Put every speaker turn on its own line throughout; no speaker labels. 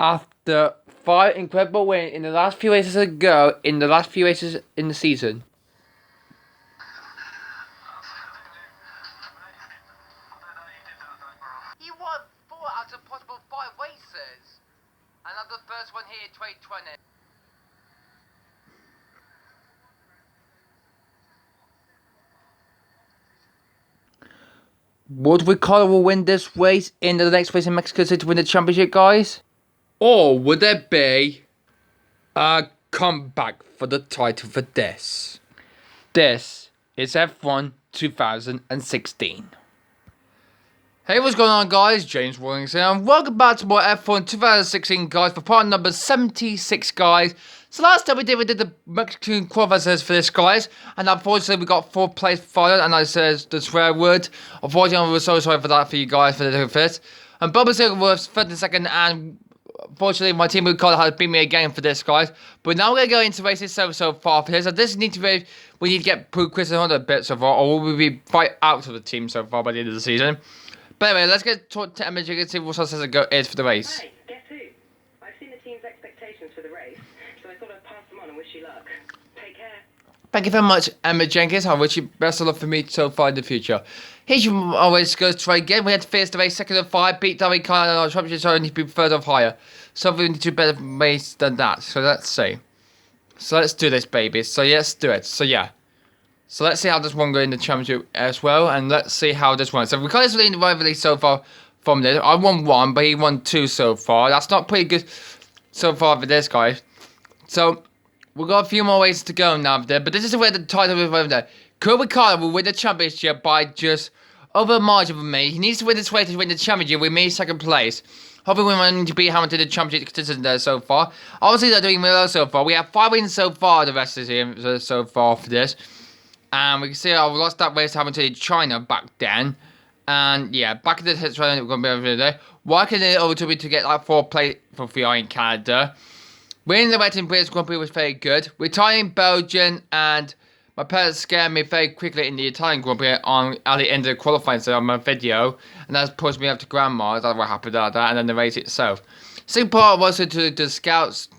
after 5 incredible wins in the last few races ago, in the last few races in the season.
He won 4 out of possible 5 races, and that's the first one here in 2020.
Would Ricciardo win this race in the next race in Mexico City to win the championship, guys? Or would there be a comeback for the title for this? This is F1 2016. Hey, what's going on, guys? James Williams here, and welcome back to more F1 2016, guys, for part number 76, guys. So last time we did the Mexican qualifiers for this, guys, and unfortunately we got 4th place fired, and I said the swear word. Unfortunately, I was so sorry for that for you guys for the fifth. And Bubba Silver was 3rd and 2nd, and unfortunately my team Riccardo has beat me again for this, guys. But now we're going to go into races so far for this. So this need to be, we need to get Chris on a bit so far, or will we be fight out of the team so far by the end of the season. But anyway, let's get to Emma and see what else is for the race.
Hey, guess who? I've seen the team's expectations for the race, so I thought I'd pass them on and wish you luck. Take care.
Thank you very much, Emma Jenkins. I wish you best of luck for me so far in the future. Here's your always goes to try again. We had to face the race 2nd of 5, beat David Kyle and our championship, so I need to be 3rd of higher. So we need to do better race than that. So let's see. So let's do this, baby. So yeah, let's do it. So yeah. So let's see how this one goes in the championship as well, and let's see how this one. So Ricciardo's leading the rivalry so far from this. I won 1, but he won 2 so far. That's not pretty good so far for this guy. So we've got a few more races to go now there, but this is where the title is over there. Could Ricciardo will win the championship by just over a margin of me. He needs to win this race to win the championship with me 2nd place. Hopefully we might need to beat Hamilton the championship contestant there so far. Obviously they're doing well so far. We have 5 wins so far, the rest is here so far for this. And we can see I lost that race having to China back then. And yeah, back in the hits we're going to be over there. Working it over to me to get that 4th place for VR in Canada. Winning the Western British Grand Prix was very good. Retiring Belgian, and my parents scared me very quickly in the Italian Grand Prix at the end of the qualifying so on my video. And that's pushed me up to Grandma. That's what happened at that. And then the race itself. Second part was to the scouts.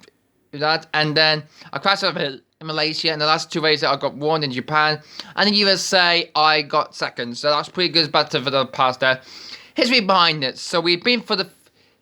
That, and then I crashed over in Malaysia, and the last 2 races I got 1 in Japan, and in USA I got 2nd, so that's pretty good better for the past there. History behind it. So we've been for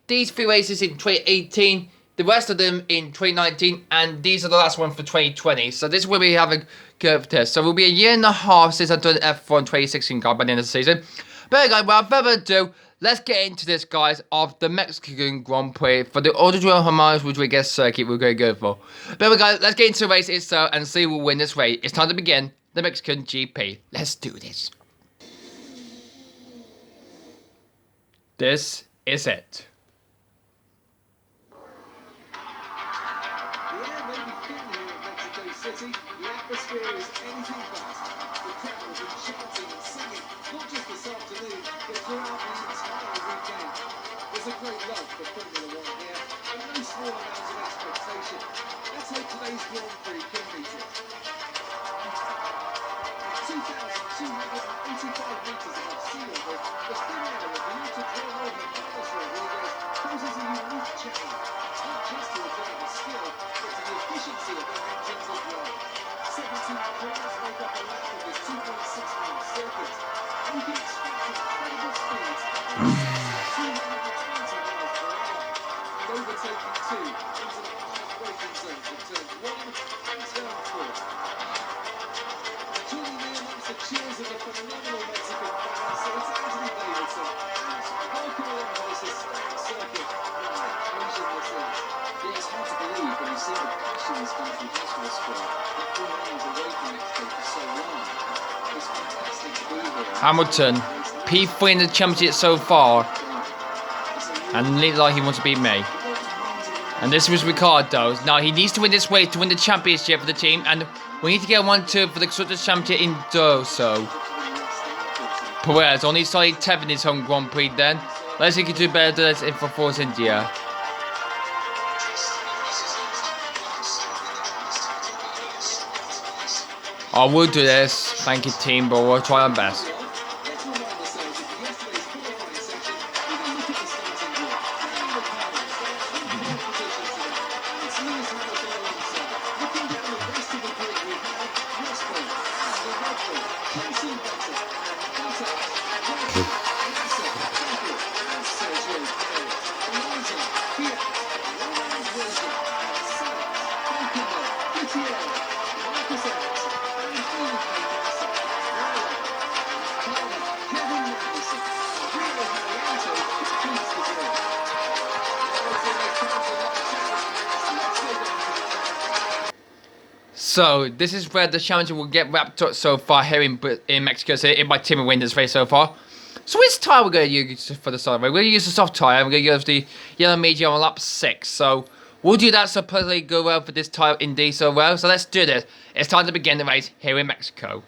these 3 races in 2018, the rest of them in 2019, and these are the last one for 2020. So this is where we have a curve test. So it will be a year and a half since I've done F1 2016 card by the end of the season. But guys, without further ado, let's get into this, guys, of the Mexican Grand Prix for the Autodromo Hermanos Rodriguez circuit we're going to go for. But guys, let's get into the race itself and see who will win this race. It's time to begin the Mexican GP. Let's do this. This is it.
Yeah, maybe king here in Mexico City. The atmosphere is anything but. The crowd has been chanting and singing, not just this afternoon, but throughout the entire weekend. There's a great love for Formula One here, and no small amount of expectation. Let's hope today's Grand Prix can meet it. 2,285 metres above sea level, the thin air of the Autodromo Hermanos Rodriguez poses a unique challenge. Not just to the driver's skill, but to the efficiency of their engines as well. 17 cars make up a lap of this 2.6-mile circuit. You can expect incredible speeds, 220 miles per hour, and overtaking 2 into the hard braking zones of turns 1 and turn 4. Joining me amongst the cheers of the phenomenal Mexican fans, so it's Anthony Davidson, and welcome along to this historic circuit. What an occasion this is.
Yeah, it's hard to believe when you see the passion this country has for the sport. It's been miles away from Mexico for so long. It's fantastic to be here.
Hamilton, P3 in the championship so far, and looks like he wants to beat me. And this was Ricciardo. Now he needs to win this race to win the championship for the team, and we need to get 1-2 for the Constructors' Championship in Doso. Perez only started 10th in his home Grand Prix then. Let's see if he can do better than this in for Force India. I will do this. Thank you, team, but we'll try our best. So this is where the championship will get wrapped up so far here in Mexico City. In my team will win this race so far. So which tyre we're going to use for the start? We're going to use the soft tyre. We're going to use the yellow medium on lap 6. So we'll do that supposedly go well for this tyre indeed so well. So let's do this. It's time to begin the race here in Mexico.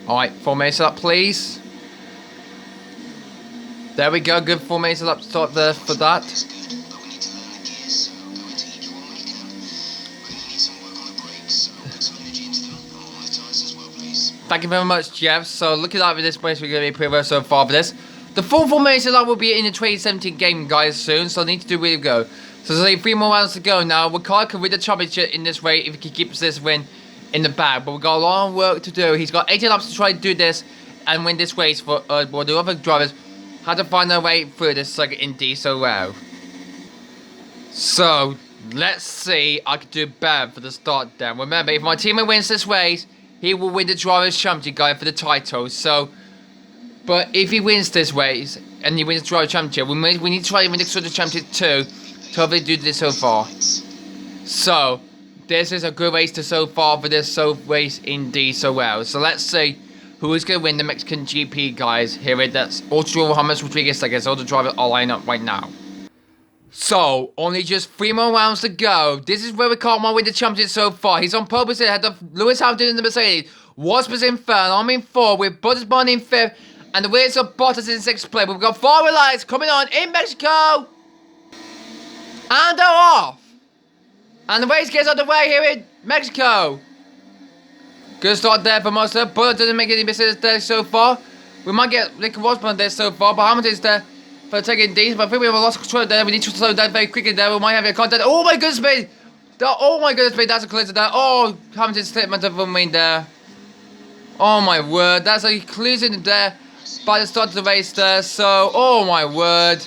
Alright, formation up please. There we go, good formation up start there for that. Thank you very much, Jeff. So looking at this race, we're going to be pretty well so far for this. The full formation will be in the 2017 game, guys, soon. So I need to do really go. So there's only 3 more rounds to go now. Ricciardo can win the championship in this race if he keeps this win in the bag. But we've got a lot of work to do. He's got 18 laps to try to do this and win this race for while the other drivers had to find their way through this circuit indeed so well. So let's see. I can do better for the start then. Remember, if my teammate wins this race, he will win the Drivers' Championship, guy, for the title. So, but if he wins this race and he wins the Drivers' Championship, we need to try to win the sort of Championship too to hopefully do this so far. So, this is a good race to so far for this race indeed so well. So let's see who is going to win the Mexican GP, guys. Here it is. Ultra James Rodriguez, I guess. All the drivers are lining up right now. So, only just 3 more rounds to go. This is where Ricciardo might win the championship so far. He's on pole position ahead of Lewis Hamilton in the Mercedes. Wasps in 3rd, I'm in 4th, with Bottas Bond in 5th, and the Williams of Bottas in 6th place. We've got 4 lights coming on in Mexico. And they're off. And the race gets underway here in Mexico. Good start there for Monster. Bottas doesn't make any mistakes there so far. We might get Nick Rosberg on there so far, but Hamilton's there for taking these, but I think we have lost control there. We need to slow down very quickly there. We might have a contact. Oh my goodness me! Oh my goodness me, that's a collision there. Oh, Hamilton's statement of me there. Oh my word, that's a collision there by the start of the race there. So, oh my word.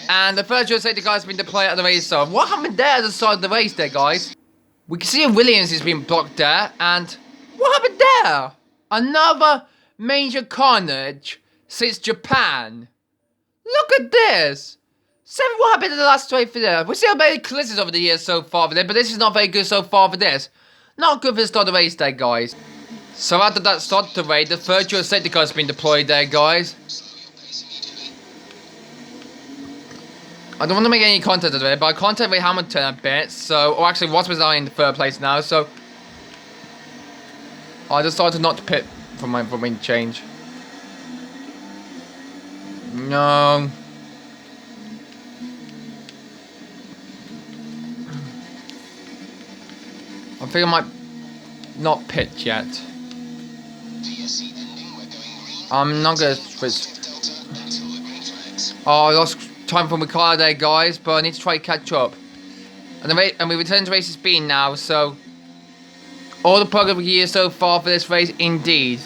And the first safety car has been deployed at the race. So, what happened there at the start of the race there, guys? We can see Williams has been blocked there. And what happened there? Another major carnage since Japan. Look at this! What happened in the last 20 for there? We've seen many collisions over the years so far for this, but this is not very good so far for this. Not good for the start of the race there, guys. So after that start of the race, the third safety car has been deployed there, guys. I don't want to make any contact today, but I contact with Hamilton a bit, so... Or actually, Rosberg's now in the 3rd place now, so... I decided not to pit for my wing change. No. I think I might not pit yet. I'm not gonna switch. Oh, I lost time from Ricciardo there, guys, but I need to try to catch up. And we return to race speed now, so all the progress here so far for this race, indeed,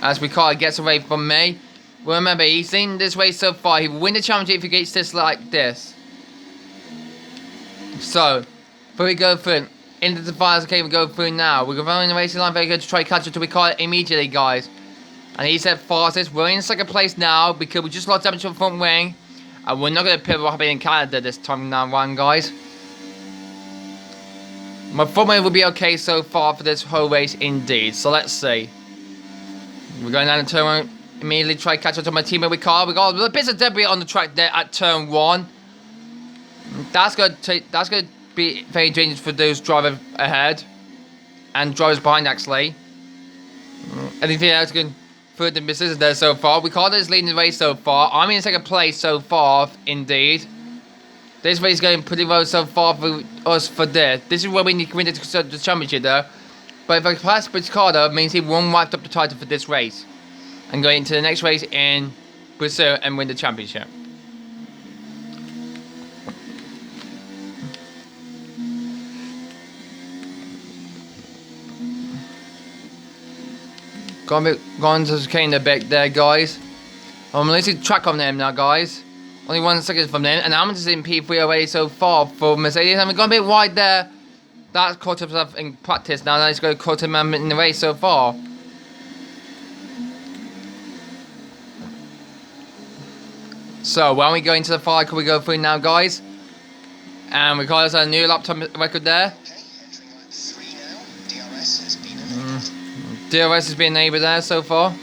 as Ricciardo gets away from me. Remember, he's in this race so far. He will win the championship if he gets this like this. So, before we go through into the finals, okay, we go through now. We're going in the racing line very good to try to catch up to Ricciardo immediately, guys. And he said fastest. We're in 2nd place now because we just lost damage to the front wing. And we're not going to pit what happened in Canada this time round, guys. My front wing will be okay so far for this whole race, indeed. So let's see. We're going down the turn. Immediately try to catch up to my teammate Ricciardo. We got a little bit of debris on the track there at turn 1. That's going to be very dangerous for those drivers ahead and drivers behind, actually. Anything else can put the misses there so far? Ricciardo is leading the race so far. I'm in 2nd place so far, indeed. This race is going pretty well so far for us for this. This is where we need to win the championship there. But if I pass Ricciardo, it means he won't wipe up the title for this race. And go into the next race in Brazil and win the championship. Gone to chicane a bit there, guys. I'm losing track on them now, guys. Only 1 second from them, and Hamilton's in P3 away so far for Mercedes. And we've gone a bit wide there. That's caught himself in practice now. Now he's going to caught him in the race so far. So, when we go into the final, can we go through now, guys? And we got us a new lap time record there. DRS has been enabled there so far.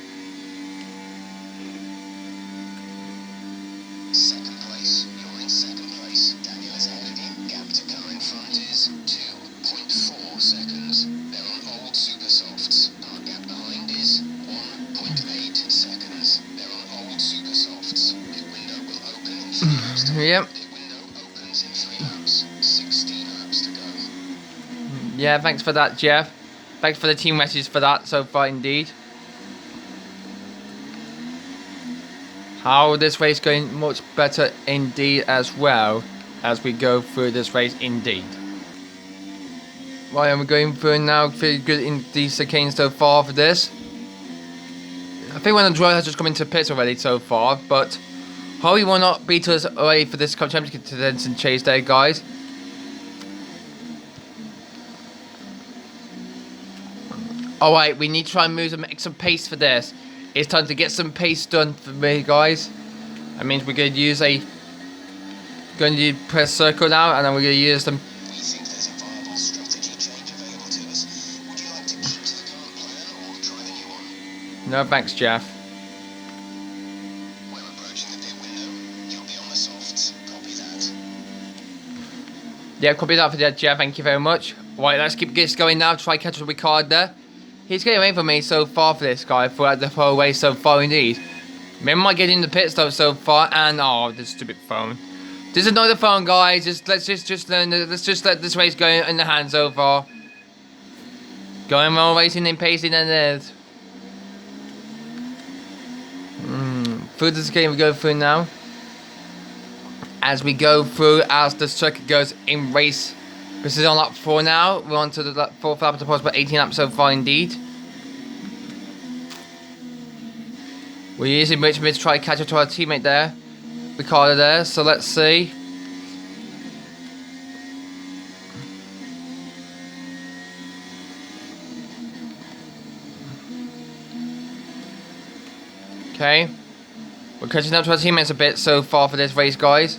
Second place, you're in second place. Daniel is ahead of you. Gap to car in front is 2.4 seconds. They're on old super softs. Our gap behind is 1.8 seconds. They're on old super softs. Pit window will open in 3 laps to go.
Yep.
Pit window opens in 3 laps. 16 laps to go.
Yeah, thanks for that, Jeff. Thanks for the team message for that so far, indeed. How this race going much better indeed as well as we go through this race indeed. Right, and we're going through now. Pretty good indeed chicane so far for this. I think one of the drivers has just come into pits already so far, but hopefully will not beat us away for this Cup Championship and chase there, guys. Alright, we need to try and move some extra pace for this. It's time to get some pace done for me, guys. That means we're going to press circle now, and then we're going to use them.
We think there's a viable strategy change available to us. Would you like to keep to the current plan or try the new one?
No thanks, Jeff.
We're approaching the pit window. You'll be on the softs. Copy that.
Yeah, copy that for that, Jeff. Thank you very much. Right, let's keep this going now. Try catch up Ricciardo there. He's getting away from me so far for this guy throughout the whole way so far indeed. Maybe I might get in the pit stop so far, and oh, this stupid phone. Just ignore the phone, guys. Let's just let this race go in the hand so far. Going well, racing and pacing and it. Through this game we go through now. As we go through, as the circuit goes in race. This is on lap 4 now. We're on to the 4th lap of the possible 18 laps so far indeed. We're using Rich to try to catch up to our teammate there. Riccardo there, so let's see. Okay. We're catching up to our teammates a bit so far for this race, guys.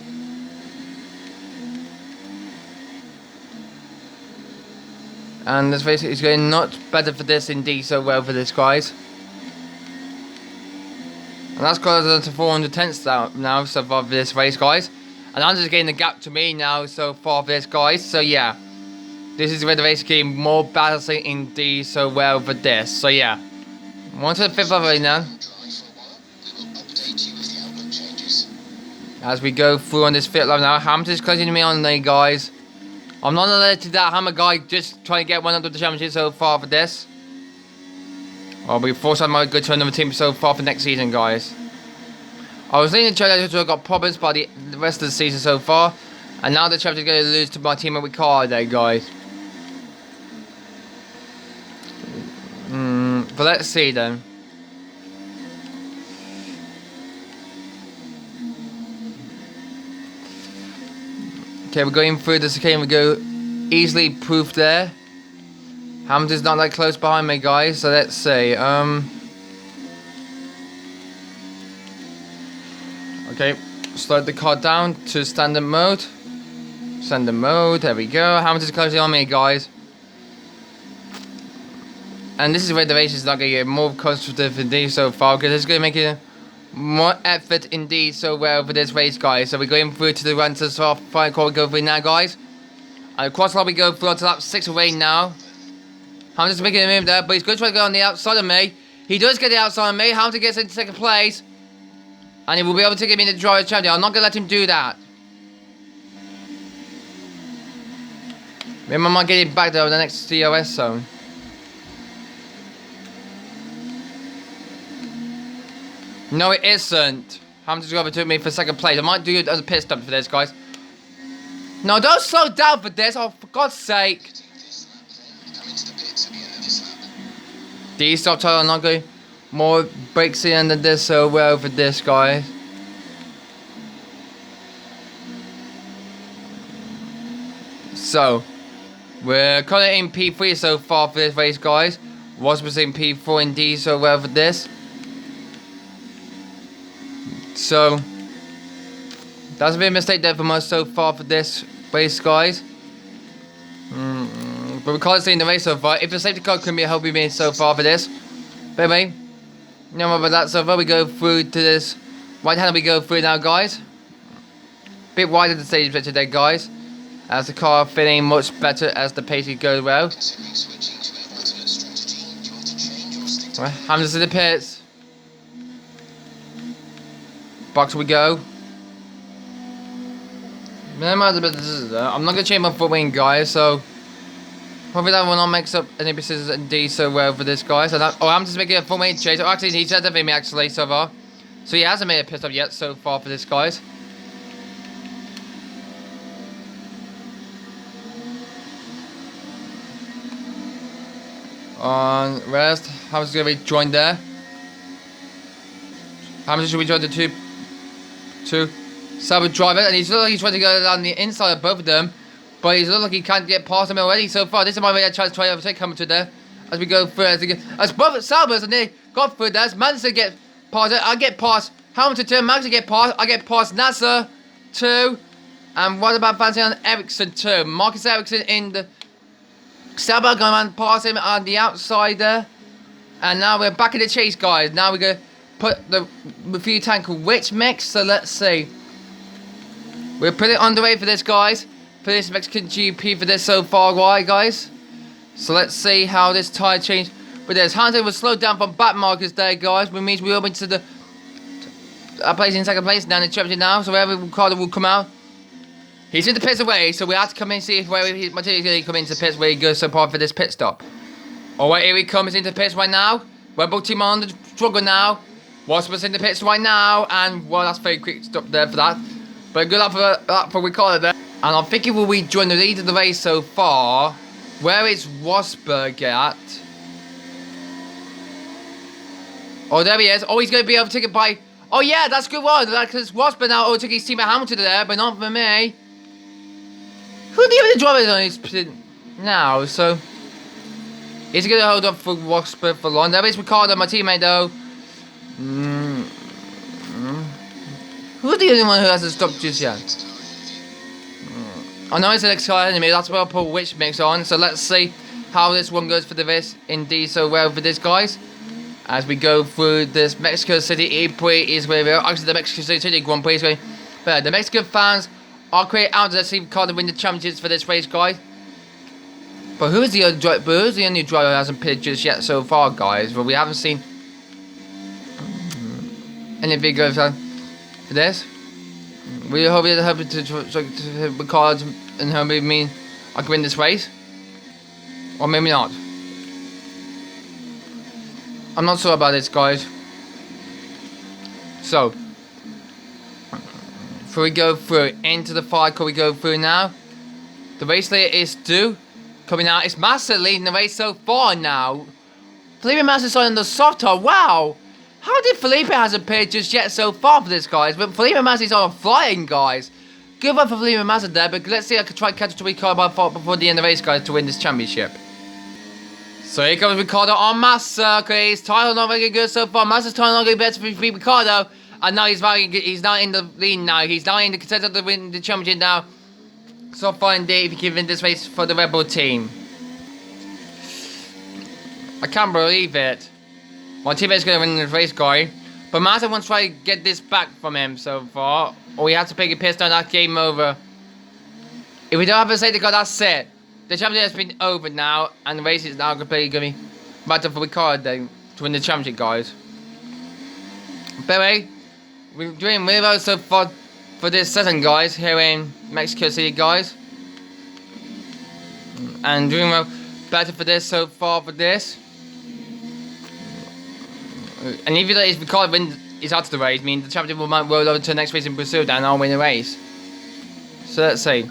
And this race is going not better for this indeed so well for this, guys. And that's got us to 400 tenths now so far for this race, guys. And I'm just getting the gap to me now so far for this, guys. So yeah, this is where the race is getting more balancing indeed so well for this. So yeah, on to the 5th lap right now. As we go through on this 5th lap now, Hamilton's closing me on there, guys. I'm not allowed to that Hammer guy just trying to get one under the championship so far for this. I'll be forced I might go to another team so far for next season, guys. I was leading the challenge who got problems by the rest of the season so far. And now the champion's going to lose to my teammate Riccardo there, guys. But let's see then. Okay, we're going through this again. We go easily proof there. Hamilton's not that close behind me, guys. So let's see. Okay, slow the car down to standard mode. Standard mode. There we go. Hamilton's closing on me, guys. And this is where the race is not going to get more constructive indeed so far, because it's going to make it more effort indeed so well for this race, guys. So we're going through to the run to the soft final call we go through now, guys. And across the line we go through onto lap 6 away now. Hamilton's making a move there, but he's going to try to go on the outside of me. He does get the outside of me. Hamilton gets into 2nd place. And he will be able to get me in the driver's champion. I'm not going to let him do that. Maybe I might get him back there in the next COS zone. No, it isn't. Hamilton's overtook me for 2nd place. I might do it as a pit stop for this, guys. No, don't slow down for this. Oh, for God's sake. These stop tires are not going more brakes in than this so well for this, guys. So, we're currently in P3 so far for this race, guys. Was in P4 indeed so well for this. So, that's a bit of a mistake there from us so far for this race, guys. But we can't see in the race so far. If the safety car couldn't be helping me so far for this. But anyway, no more about that so far. We go through to this right hand. We go through now, guys. Bit wider the stage bit today, guys. As the car feeling much better as the pace goes well.
Considering switching to an alternate strategy, do you want to change or stick to
Right, Hamza's in the pits. Box we go. I'm not gonna change my foot wing, guys, so probably that will not mix up any pieces and D so well for this guy. So that, I'm just making a foot wing change. Oh, actually, he said that for me actually so far. So he hasn't made a pit stop yet so far for this guys. On rest, Hamza's gonna be joined there. Hamza should be joined the two Sabre driver, and he's looking like he's trying to go down the inside of both of them, but he's looking like he can't get past them already so far. This is my way to try to overtake Hamilton there as we go through. As both Sabres and they got through there, managed to get past it. I get past Hamilton too, managed to get past. I get past Nasser too, and what about fancy on Ericsson too? Marcus Ericsson in the Sabre going around past him on the outside there, and now we're back in the chase, guys. Now we're gonna put the refuel tank which mix. So let's see. We're pretty underway for this, guys. For this Mexican GP for this so far, right, guys? So let's see how this tyre change. But there's Hunter was slowed down from back markers there, guys. Which means we're up into the place in second place now in the championship now. So wherever Ricciardo will come out. He's in the pits away, so we have to come in and see if where he's going to come into the pits where he goes so far for this pit stop. Alright, here he comes into the pits right now. Red Bull team on the struggle now. Wasper's in the pits right now, and well, that's a very quick stop there for that. But good luck for that for Ricciardo there. And I'm thinking, will we join the lead of the race so far? Where is Rosberg at? Oh, there he is. Oh, he's going to be overtaken by... Oh, yeah, that's a good one. Because Rosberg now overtook his team at Hamilton there, but not for me. Who are the other drivers on his pit now? So, is he going to hold up for Rosberg for long? There is Ricciardo, my teammate, though. Who's the only one who hasn't stopped just yet? I know it's an exciting enemy, that's why I'll put which mix on. So let's see how this one goes for the race indeed so well for this, guys. As we go through this Mexico City Prix is where we are. Actually, the Mexico City Grand Prix is going. But the Mexican fans are creating out to see Ricciardo win the championships for this race, guys. But who is the other driver? Who's the only driver who hasn't pitted just yet so far, guys? Well, we haven't seen any videos for this. We hope you're hoping to record and hopefully mean I can win this race. Or maybe not. I'm not sure about this, guys. So, before we go through into the fight, can we go through now? The race leader is due. Coming out, it's Massa leading the race so far now. Felipe Massa's on the soft tire. Wow! How did Felipe hasn't appeared just yet so far for this, guys? But Felipe Massa's on a flying, guys. Good one for Felipe Massa there, but let's see if I can try and catch up to Ricciardo before the end of the race, guys, to win this championship. So here comes Ricciardo on Massa. Okay, his tire not very good so far. Massa's tire not getting better for Ricciardo. And now he's now in the lead now. He's now in the contest of the win the championship now. So far indeed, if he can win this race for the Red Bull team. I can't believe it. My teammate's going to win this race, guy. But Massa wants to try to get this back from him so far. Or we have to pick a piss down, that game over. If we don't have a safety car, that's it. The championship has been over now. And the race is now completely going to be battle for Ricciardo then to win the championship, guys. But anyway, we're doing really well so far for this session, guys, here in Mexico City, guys. And doing well better for this so far for this. And if it's Ricciardo wins is out of the race, means the championship might roll over to the next race in Brazil and I'll win the race. So let's see.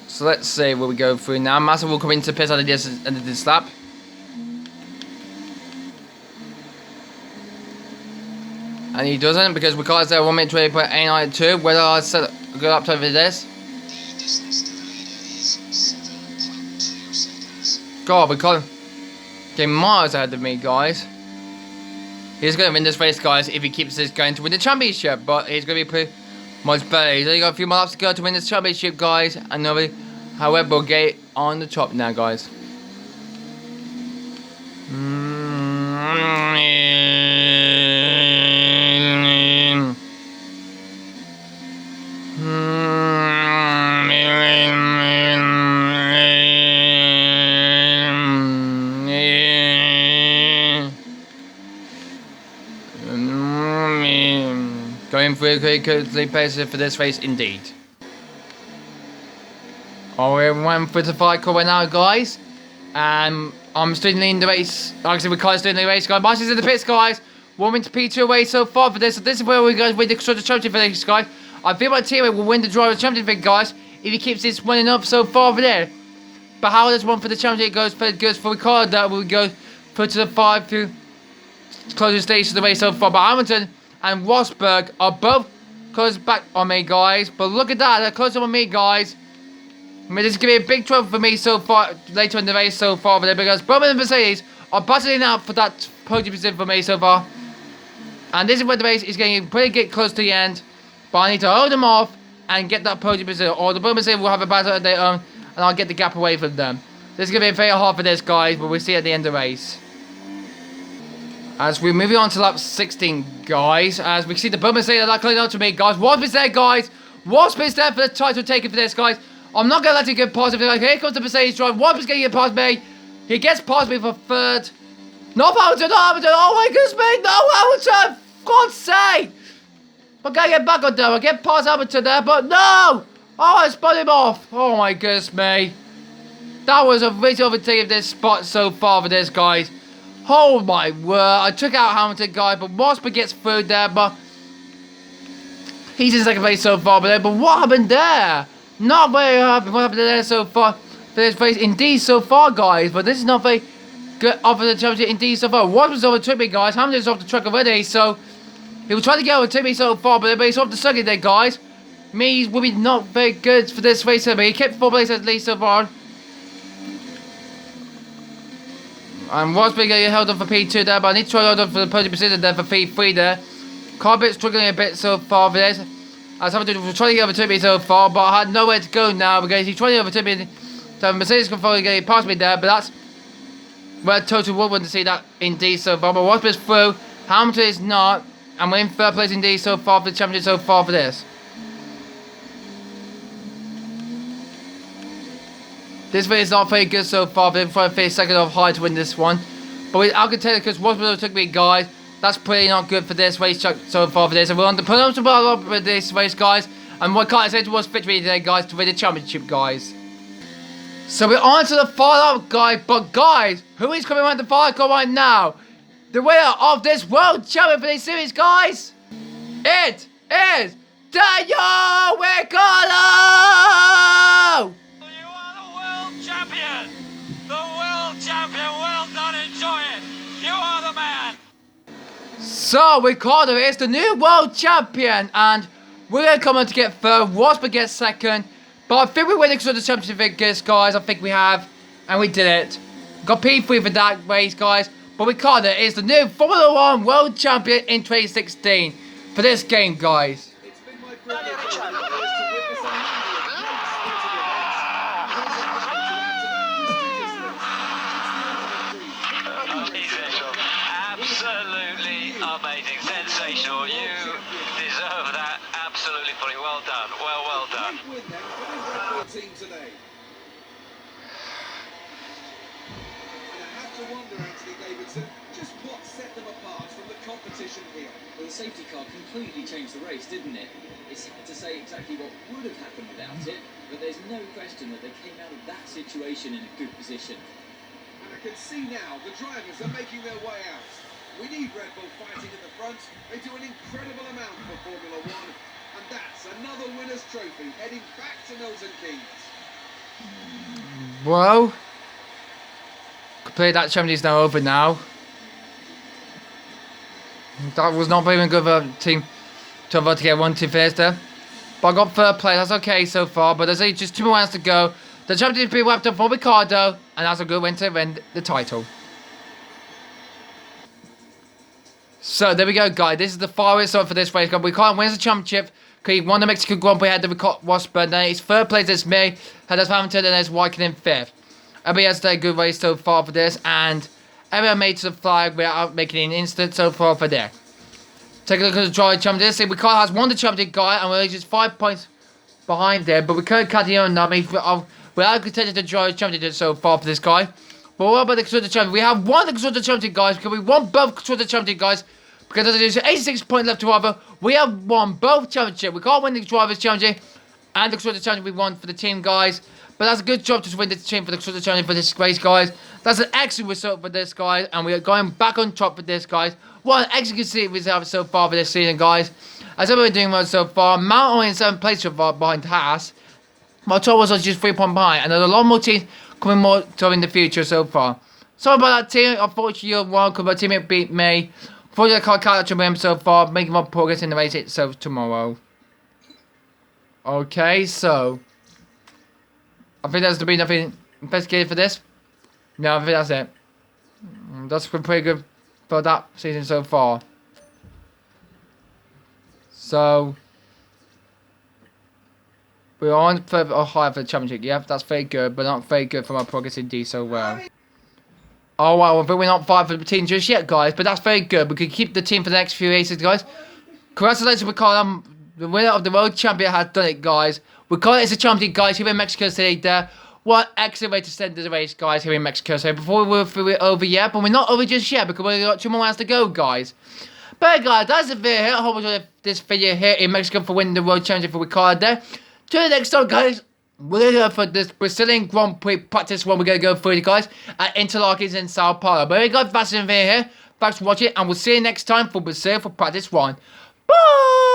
So let's see where we go through now. Massa will come into pits at the end of this lap. And he doesn't because Ricciardo's there 1 minute 20.892. Whether I set a good up time for this.
The distance to the leader is 7.2 seconds.
God, Ricciardo getting miles ahead of me, guys. He's going to win this race, guys, if he keeps this going to win the championship. But he's going to be Much better. He's only got a few more laps to go to win this championship, guys. And nobody, however, will get it on the top now, guys. Going through quickly paces for this race, indeed. Oh, we went for the fight car right now, guys. And I'm still leading the race. Like I said, Ricciardo's doing the race, guys. Martin's in the pits, guys. Warming to P2 away so far for this. So this is where we guys win the constructor championship for this, guys. I feel my teammate will win the driver championship, guys, if he keeps this running up so far over there. But how this one for the championship goes for Ricciardo, that will go for to the 5 through closing stage of the race so far. But Hamilton and Rosberg are both close back on me, guys. But look at that, they're close on me, guys. I mean, this is going to be a big trouble for me so far, later in the race so far over there, because both of the Mercedes are battling out for that podium position for me so far. And this is where the race is getting pretty get close to the end. But I need to hold them off and get that podium position, or the Mercedes will have a battle of their own, and I'll get the gap away from them. This is going to be very hard for this, guys, but we'll see at the end of the race. As we're moving on to lap 16, guys, as we see the Mercedes are closing out to me, guys. Rosberg's there, guys. Rosberg's there for the title taken for this, guys. I'm not going to let it get past me. Like, here comes the Mercedes drive. Rosberg's going to get past me. He gets past me for third. No Hamilton, no Hamilton. Oh my goodness me. No Hamilton. For God's sake. I'm going to get back on them. I get past Hamilton there, but no. Oh, I spun him off. Oh my goodness me. That was a really overtake of this spot so far for this, guys. Oh my word. I took out Hamilton, guys, but Rosberg gets through there, but he's in second place so far. But what happened there? Not very happy what happened there so far for this race indeed so far, guys. But this is not very good off of the championship indeed so far. Rosberg's overtook me, guys. Hamilton's off the track already, so he was trying to get overtake me so far, but he's off the circuit there, guys. Me will be not very good for this race, but he kept 4th place at least so far. And Rosberg getting held on for P2 there, but I need to try to hold on for the podium position there for P3 there. Carbit struggling a bit so far for this. As Hamilton was trying to get overtake me so far, but I had nowhere to go now because he's trying to overtake me. So Mercedes can finally get past me there, but that's where Total would want to see that indeed so far. But Rosberg's through, Hamilton is not, and we're in 3rd place indeed so far for the championship so far for this. This race is not very good so far. We're trying to finish second off high to win this one. But I can tell you because Rosberg took me, guys. That's pretty not good for this race so far for this. And we're on the penultimate with this race, guys. And what can't I say towards victory today, guys, to win the championship, guys. So we're on to the final up, guys. But, guys, who is coming around the final car right now? The winner of this world champion for this series, guys. It is Daniel Ricciardo!
You are the world champion! The world champion! Well done, enjoy it! You are the man!
So, Ricciardo is the new world champion, and we're going to come on to get third. Rosberg gets second, but I think we're winning the championship figures, guys. I think we have, and we did it. Got P3 for that race, guys, but Ricciardo is the new Formula 1 world champion in 2016 for this game, guys.
It's been my privilege over the years to witness a number of great sporting events.
Absolutely amazing, sensational. You deserve that absolutely fully. Well done, well done.
Win then for the Red Bull team today. And I have to wonder, Anthony Davidson, just what set them apart from the competition here.
Well, the safety car completely changed the race, didn't it? It's hard to say exactly what would have happened without it, but there's no question that they came out of that situation in a good position.
And I can see now the drivers are making their way out. We need Red Bull fighting at the front. They do an incredible amount for Formula 1. And that's another winner's trophy heading back to Milton Keynes.
Well, that championship is now over now. That was not very good for a team to get 1-2 first there. But I got 3rd place, that's okay so far. But there's only just 2 more rounds to go. The championship will be wrapped up for Ricciardo, and that's a good win to win the title. So there we go, guys. This is the final result for this race. We can't win the championship because he won the Mexican Grand Prix, had the Rosberg. Then his third place is me, had us Hamilton, and there's Wyken in fifth. Everybody has done a good race so far for this, and everyone made to the flag without making an instant so far for there. Take a look at the driver championship. See, Riccardo has won the championship, guy, and we're just 5 points behind there, but we couldn't cut the own. I mean, we are contended to drive championship so far for this guy. But what about the Constructor Championship? We have won the Constructor Championship, guys, because we won both Constructor Championship, guys. Because there's 86 points left to cover. We have won both championships. We can't win the Drivers' Championship and the Constructor Championship we won for the team, guys. But that's a good job to win the team for the Constructor Championship for this race, guys. That's an excellent result for this, guys. And we are going back on top for this, guys. What an excellent result so far for this season, guys. As everyone doing well so far, Mount only in 7th place so far behind Haas. My top was just 3 points behind. And there's a lot more teams coming more to in the future so far. Sorry about that, team. Unfortunately, you're wrong because my teammate beat me. Unfortunately, I can't catch up with him so far. Making more progress in the race itself tomorrow. Okay, so I think there's to be nothing investigated for this. No, I think that's it. That's been pretty good for that season so far. So we're on further or higher for the championship. Yeah, that's very good, but not very good for our progress in D so well. Oh wow, well, we're not fighting for the team just yet, guys, but that's very good. We can keep the team for the next few races, guys. Congratulations, Riccardo. The winner of the world champion has done it, guys. Riccardo is a champion, guys, here in Mexico City there. What excellent way to send the race, guys, here in Mexico City. Before we're over yet, but we're not over just yet because we've got 2 more rounds to go, guys. But guys, that's the video here. I hope you enjoyed this video here in Mexico for winning the world championship for Riccardo there. Till the next time, guys. We're going to go for this Brazilian Grand Prix practice one. We're going to go through it, guys, at Interlagos in Sao Paulo. But we got fascinating video here. Thanks for watching, and we'll see you next time for Brazil for practice one. Bye!